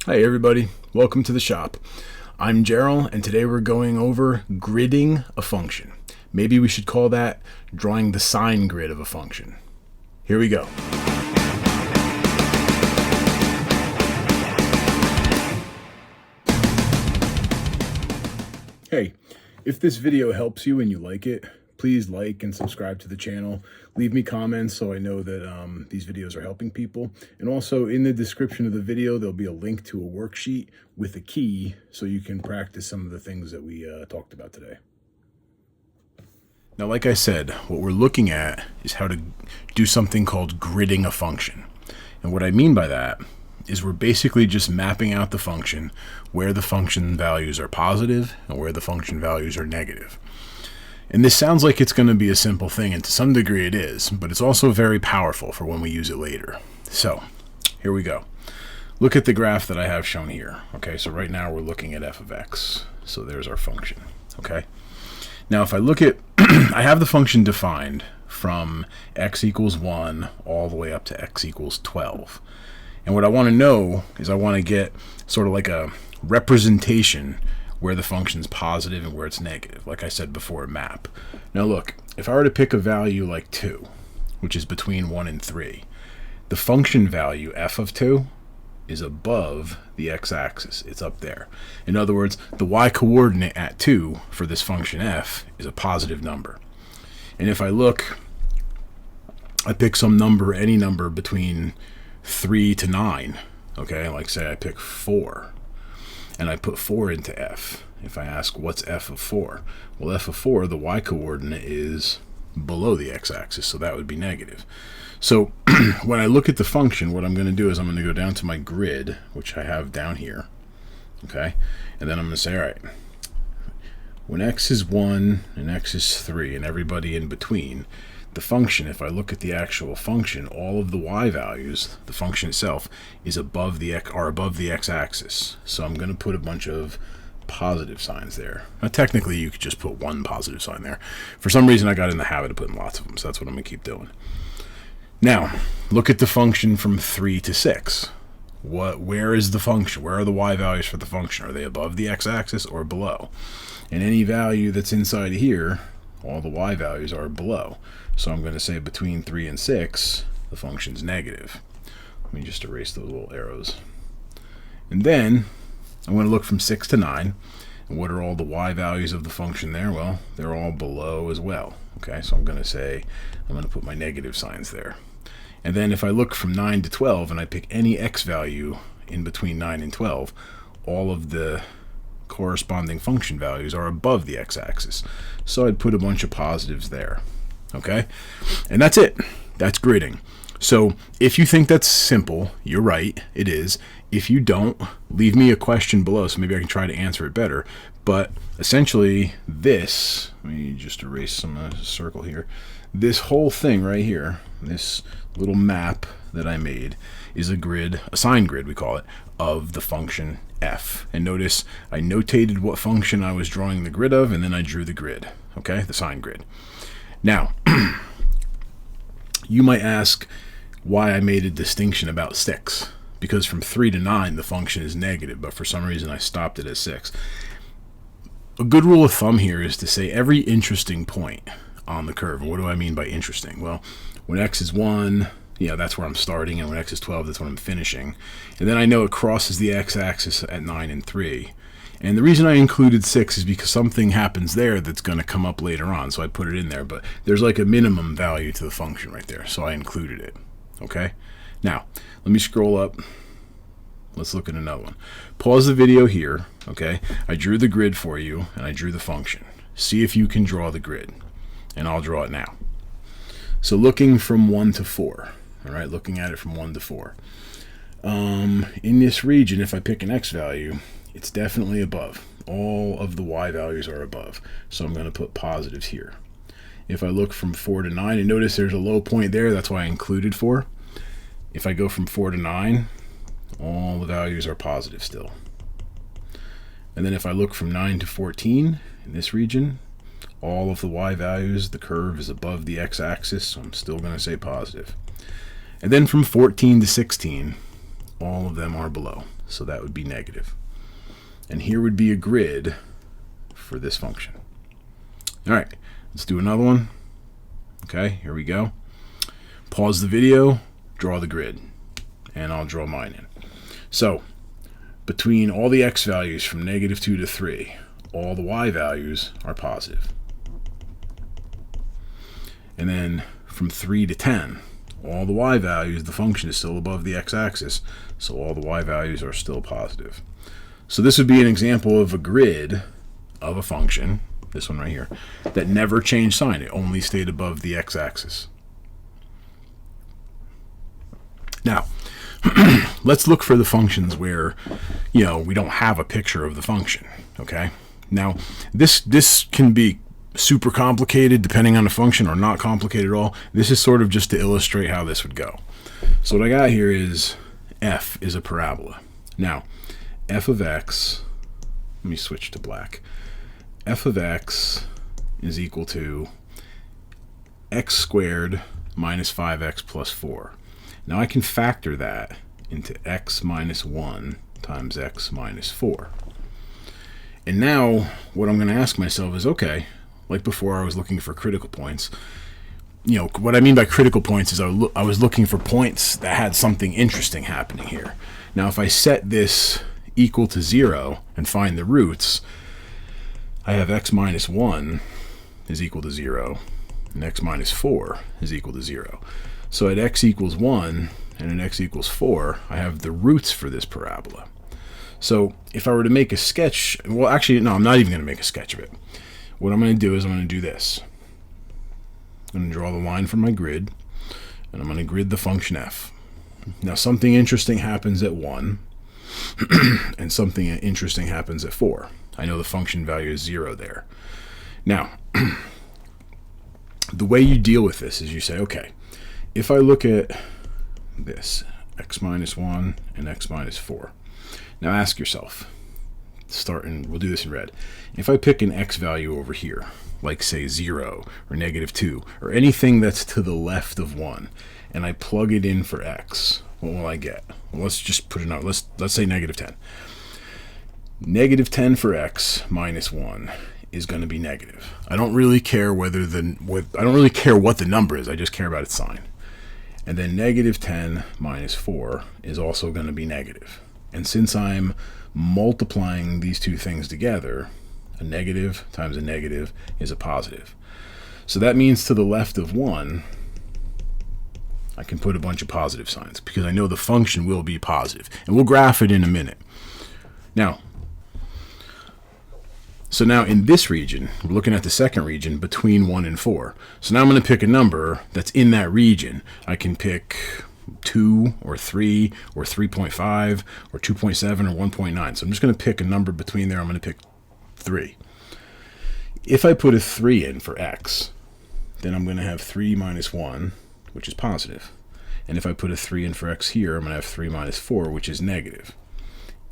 Hi everybody, welcome to the shop. I'm Gerald, and today we're going over gridding a function. Maybe we should call that drawing the sine grid of a function. Here we go. Hey, if this video helps you and you like it, please like and subscribe to the channel. Leave me comments so I know that these videos are helping people. And also in the description of the video, there'll be a link to a worksheet with a key so you can practice some of the things that we talked about today. Now, like I said, what we're looking at is how to do something called gridding a function. And what I mean by that is we're basically just mapping out the function where the function values are positive and where the function values are negative. And this sounds like it's going to be a simple thing, and to some degree it is, but it's also very powerful for when we use it later. So, here we go. Look at the graph that I have shown here. Okay, so right now we're looking at f of x. So there's our function. Okay. Now if I look at, I have the function defined from x equals 1 all the way up to x equals 12. And what I want to know is I want to get sort of like a representation where the function's positive and where it's negative. Like I said before, a map. Now look, if I were to pick a value like 2, which is between 1 and 3, the function value f of 2 is above the x-axis. It's up there. In other words, the y-coordinate at 2 for this function f is a positive number. And if I look, I pick some number, any number between 3 to 9, okay, like say I pick 4, and I put 4 into f. If I ask what's f of 4, well, f of 4, the y-coordinate is below the x-axis, so that would be negative. So when I look at the function, what I'm going to do is I'm going to go down to my grid, which I have down here, okay, and then I'm going to say, all right, when x is 1 and x is 3 and everybody in between, the function, if I look at the actual function, all of the y values, the function itself, is above the x-axis. So I'm going to put a bunch of positive signs there. Now, technically, you could just put one positive sign there. For some reason, I got in the habit of putting lots of them, so that's what I'm going to keep doing. Now, look at the function from 3 to 6. Where is the function? Where are the y values for the function? Are they above the x-axis or below? And any value that's inside of here, all the y values are below. So I'm going to say between 3 and 6, the function's negative. Let me just erase those little arrows. And then I'm going to look from 6 to 9. And what are all the y values of the function there? Well, they're all below as well. Okay, so I'm going to put my negative signs there. And then if I look from 9 to 12 and I pick any x value in between 9 and 12, all of the corresponding function values are above the x-axis. So I'd put a bunch of positives there. Okay, and that's it. That's gridding. So if you think that's simple, you're right, it is. If you don't, leave me a question below so maybe I can try to answer it better. But essentially this, let me just erase some circle here. This whole thing right here, this little map that I made, is a grid, a sine grid we call it, of the function f. And notice I notated what function I was drawing the grid of, and then I drew the grid, okay, the sine grid. Now, you might ask why I made a distinction about 6, because from 3 to 9 the function is negative, but for some reason I stopped it at 6. A good rule of thumb here is to say every interesting point on the curve. And what do I mean by interesting? Well, when x is 1, that's where I'm starting, and when x is 12, that's when I'm finishing. And then I know it crosses the x-axis at 9 and 3. And the reason I included 6 is because something happens there that's going to come up later on, so I put it in there. But there's like a minimum value to the function right there, so I included it. Okay? Now, let me scroll up. Let's look at another one. Pause the video here, okay? I drew the grid for you, and I drew the function. See if you can draw the grid, and I'll draw it now. So looking from 1 to 4, all right? Looking at it from 1 to 4. In this region, if I pick an x value, it's definitely above. All of the y values are above, so I'm going to put positives here. If I look from 4 to 9, and notice there's a low point there, that's why I included 4. If I go from 4 to 9, all the values are positive still. And then if I look from 9 to 14, in this region, all of the y values, the curve is above the x-axis, so I'm still going to say positive. And then from 14 to 16, all of them are below. So that would be negative. And here would be a grid for this function. All right, let's do another one. Okay, here we go. Pause the video, draw the grid, and I'll draw mine in. So between all the x values from -2 to 3, all the y values are positive. And then from 3 to 10, all the y values, the function is still above the x-axis, so all the y values are still positive. So this would be an example of a grid of a function, this one right here, that never changed sign. It only stayed above the x-axis. Now, let's look for the functions where, we don't have a picture of the function, okay? Now, this can be super complicated depending on the function, or not complicated at all. This is sort of just to illustrate how this would go. So what I got here is f is a parabola. Now, f of x, let me switch to black. F of x is equal to x squared minus 5x plus 4. Now I can factor that into x minus 1 times x minus 4. And now what I'm going to ask myself is, okay, like before I was looking for critical points. What I mean by critical points is I was looking for points that had something interesting happening here. Now if I set this equal to 0 and find the roots, I have x minus 1 is equal to 0, and x minus 4 is equal to 0. So at x equals 1 and at x equals 4, I have the roots for this parabola. So if I were to make a sketch, well, actually, no, I'm not even going to make a sketch of it. What I'm going to do is I'm going to do this. I'm going to draw the line from my grid, and I'm going to grid the function f. Now, something interesting happens at 1, and something interesting happens at 4. I know the function value is 0 there. Now, the way you deal with this is you say, okay, if I look at this, x minus 1 and x minus 4, now ask yourself, we'll do this in red. If I pick an x value over here, like say 0 or -2, or anything that's to the left of 1, and I plug it in for x, what will I get? Well, let's just put it out. Let's say -10. -10 for x minus 1 is going to be negative. I don't really care I don't really care what the number is. I just care about its sign. And then -10 minus 4 is also going to be negative. And since I'm multiplying these two things together, a negative times a negative is a positive. So that means to the left of 1, I can put a bunch of positive signs because I know the function will be positive. And we'll graph it in a minute. Now, so now in this region, we're looking at the second region between 1 and 4. So now I'm going to pick a number that's in that region. I can pick 2 or 3 or 3.5 or 2.7 or 1.9. So I'm just going to pick a number between there. I'm going to pick 3. If I put a 3 in for x, then I'm going to have 3 minus 1, which is positive. And if I put a 3 in for x here, I'm going to have 3 minus 4, which is negative.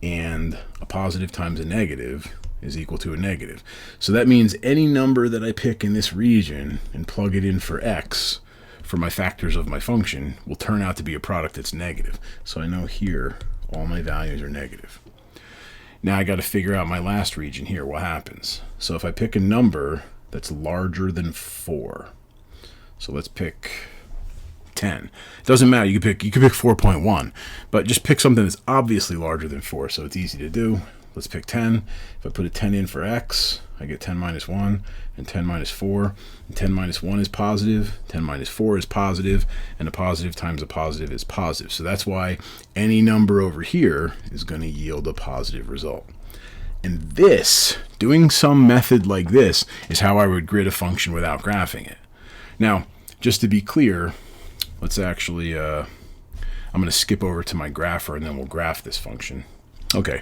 And a positive times a negative is equal to a negative. So that means any number that I pick in this region and plug it in for x, for my factors of my function, will turn out to be a product that's negative. So I know here all my values are negative. Now I got to figure out my last region here, what happens. So if I pick a number that's larger than 4, so let's pick 10. It doesn't matter, you could pick 4.1, but just pick something that's obviously larger than 4, so it's easy to do. Let's pick 10. If I put a 10 in for x, I get 10 minus 1 and 10 minus 4. And 10 minus 1 is positive, 10 minus 4 is positive, and a positive times a positive is positive. So that's why any number over here is going to yield a positive result. And this, doing some method like this, is how I would grid a function without graphing it. Now, just to be clear, let's actually, I'm going to skip over to my grapher and then we'll graph this function. Okay,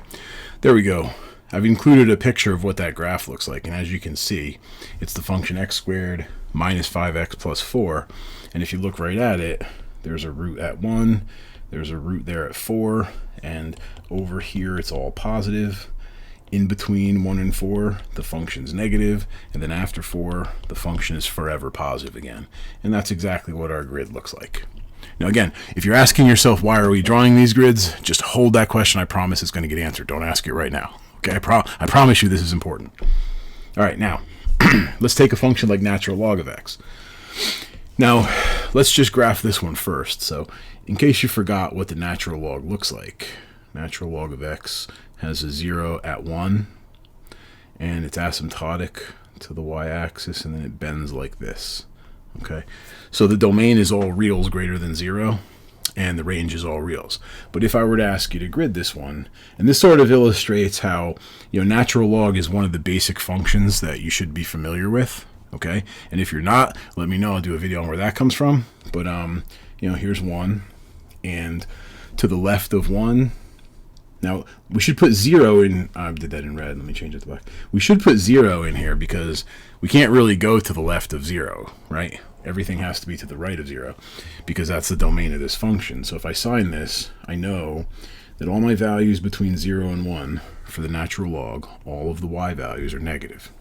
there we go. I've included a picture of what that graph looks like, and as you can see, it's the function x squared minus 5x plus 4, and if you look right at it, there's a root at 1, there's a root there at 4, and over here it's all positive. In between 1 and 4, the function's negative, and then after 4, the function is forever positive again. And that's exactly what our grid looks like. Now again, if you're asking yourself why are we drawing these grids, just hold that question. I promise it's going to get answered. Don't ask it right now. Okay, I promise you this is important. All right, now let's take a function like natural log of x. Now let's just graph this one first. So in case you forgot what the natural log looks like, natural log of x has a 0 at 1, and it's asymptotic to the y-axis, and then it bends like this. Okay, so the domain is all reals greater than 0, and the range is all reals. But if I were to ask you to grid this one, and this sort of illustrates how, natural log is one of the basic functions that you should be familiar with. Okay, and if you're not, let me know. I'll do a video on where that comes from. But here's 1, and to the left of 1. Now, we should put 0 in. I did that in red. Let me change it to black. We should put 0 in here because we can't really go to the left of 0, right? Everything has to be to the right of 0 because that's the domain of this function. So if I sign this, I know that all my values between 0 and 1 for the natural log, all of the y values are negative.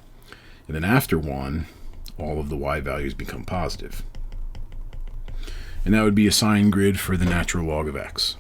And then after 1, all of the y values become positive. And that would be a sign grid for the natural log of x.